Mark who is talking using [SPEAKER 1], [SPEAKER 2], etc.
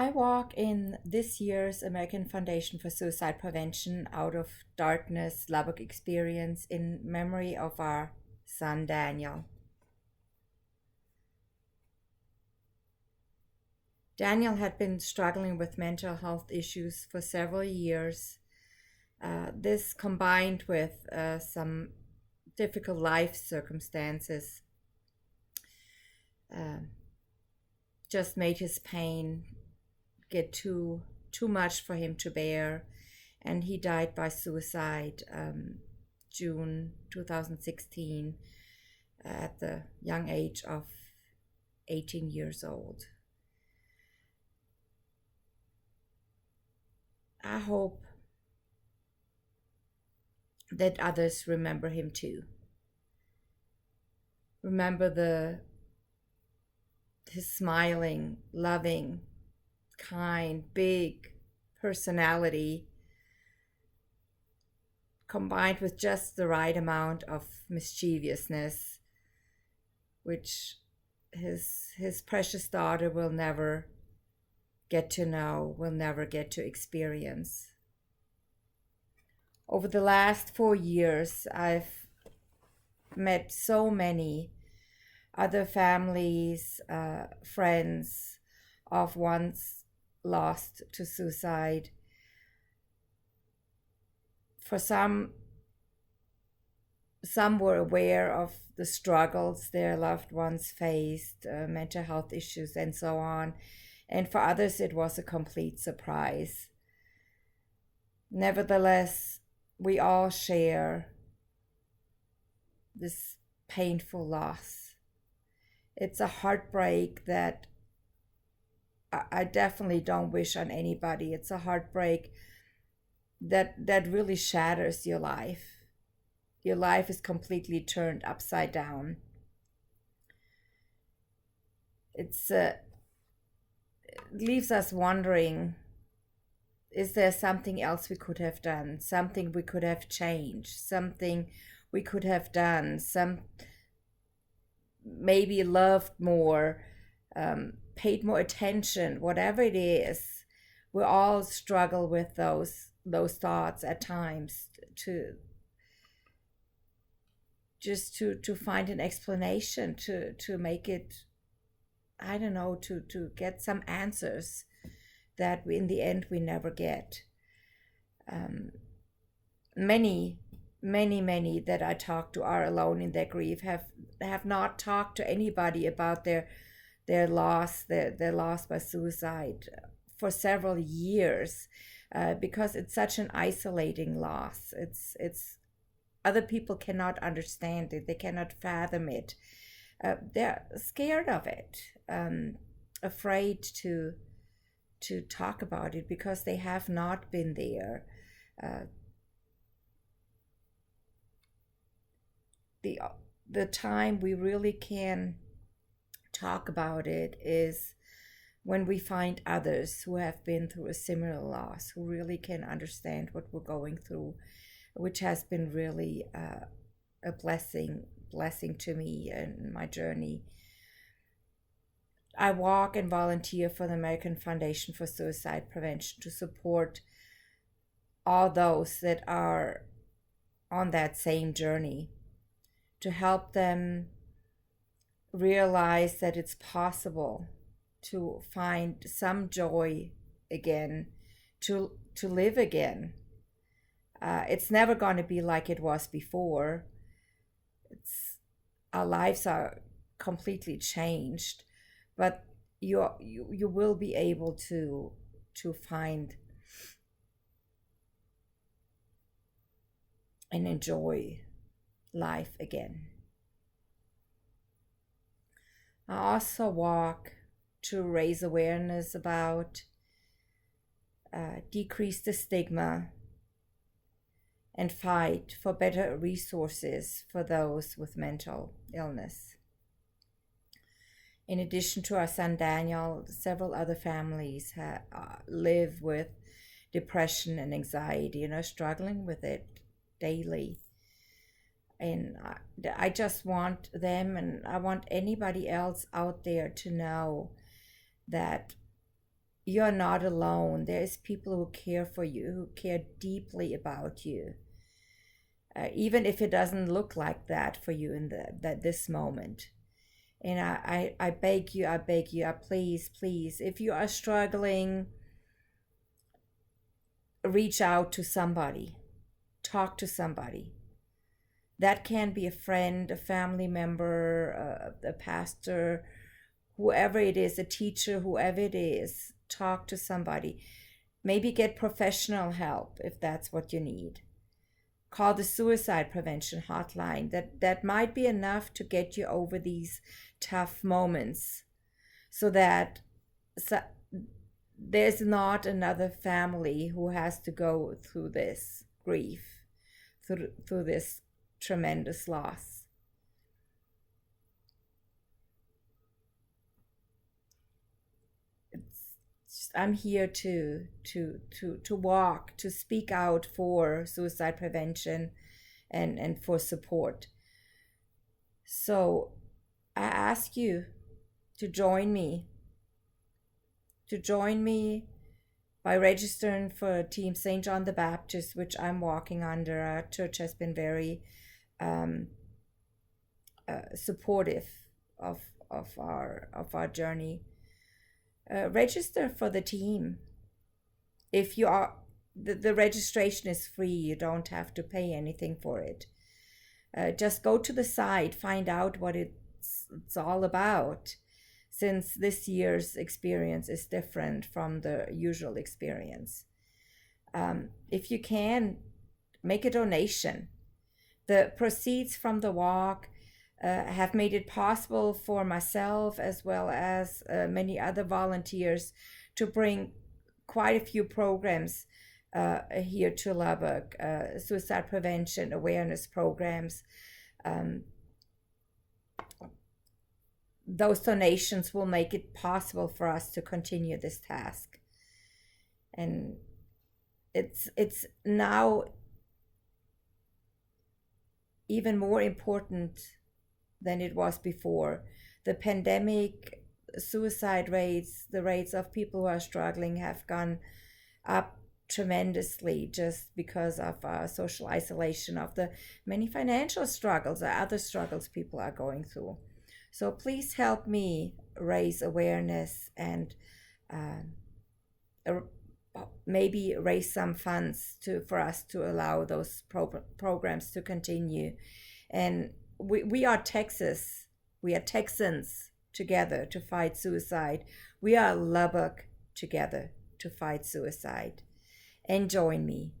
[SPEAKER 1] I walk in this year's American Foundation for Suicide Prevention Out of Darkness Lubbock experience in memory of our son Daniel. Daniel had been struggling with mental health issues for several years. This combined with some difficult life circumstances uh, just made his pain get too much for him to bear, and he died by suicide June 2016 at the young age of 18 years old. I hope that others remember him too. Remember his smiling, loving, kind, big personality combined with just the right amount of mischievousness, which his precious daughter will never get to know, will never get to experience. Over the last 4 years, I've met so many other families, friends of ones lost to suicide. For some were aware of the struggles their loved ones faced, mental health issues, and so on. And for others, it was a complete surprise. Nevertheless, we all share this painful loss. It's a heartbreak that I definitely don't wish on anybody. It's a heartbreak that really shatters your life. Your life is completely turned upside down. It leaves us wondering, is there something else we could have done? Something we could have changed? Something we could have done? Maybe loved more, paid more attention, whatever it is. We all struggle with those thoughts at times to find an explanation, to make it, I don't know, to get some answers that in the end we never get. Many that I talk to are alone in their grief, have not talked to anybody about their loss, their loss by suicide for several years, because it's such an isolating loss. It's other people cannot understand it, they cannot fathom it. They're scared of it, afraid to talk about it because they have not been there. The time we really can talk about it is when we find others who have been through a similar loss, who really can understand what we're going through, which has been really a blessing to me in my journey. I walk and volunteer for the American Foundation for Suicide Prevention to support all those that are on that same journey, to help them realize that it's possible to find some joy again, to live again. It's never going to be like it was before. Our lives are completely changed, but you will be able to find and enjoy life again. I also walk to raise awareness about, decrease the stigma, and fight for better resources for those with mental illness. In addition to our son Daniel, several other families live with depression and anxiety and are struggling with it daily. And I just want them, and I want anybody else out there to know that you're not alone. There's people who care for you, who care deeply about you, even if it doesn't look like that for you in this moment. And I beg you, please, please, if you are struggling, reach out to somebody, talk to somebody. That can be a friend, a family member, a pastor, whoever it is, a teacher, whoever it is. Talk to somebody. Maybe get professional help if that's what you need. Call the suicide prevention hotline. That might be enough to get you over these tough moments, so that there's not another family who has to go through this grief, through this tremendous loss. I'm here to walk, to speak out for suicide prevention and for support. So I ask you to join me, by registering for Team St. John the Baptist, which I'm walking under. Our church has been very supportive of our journey. Register for the team. If you are, the registration is free. You don't have to pay anything for it. Just go to the site, find out what it's all about, since this year's experience is different from the usual experience. If you can, make a donation. The proceeds from the walk have made it possible for myself, as well as many other volunteers, to bring quite a few programs here to Lubbock, suicide prevention awareness programs. Those donations will make it possible for us to continue this task. And it's now even more important than it was before. The pandemic, suicide rates, the rates of people who are struggling have gone up tremendously, just because of social isolation, of the many financial struggles or other struggles people are going through. So please help me raise awareness and maybe raise some funds for us to allow those programs to continue. And we are Texas. We are Texans together to fight suicide. We are Lubbock together to fight suicide. And join me.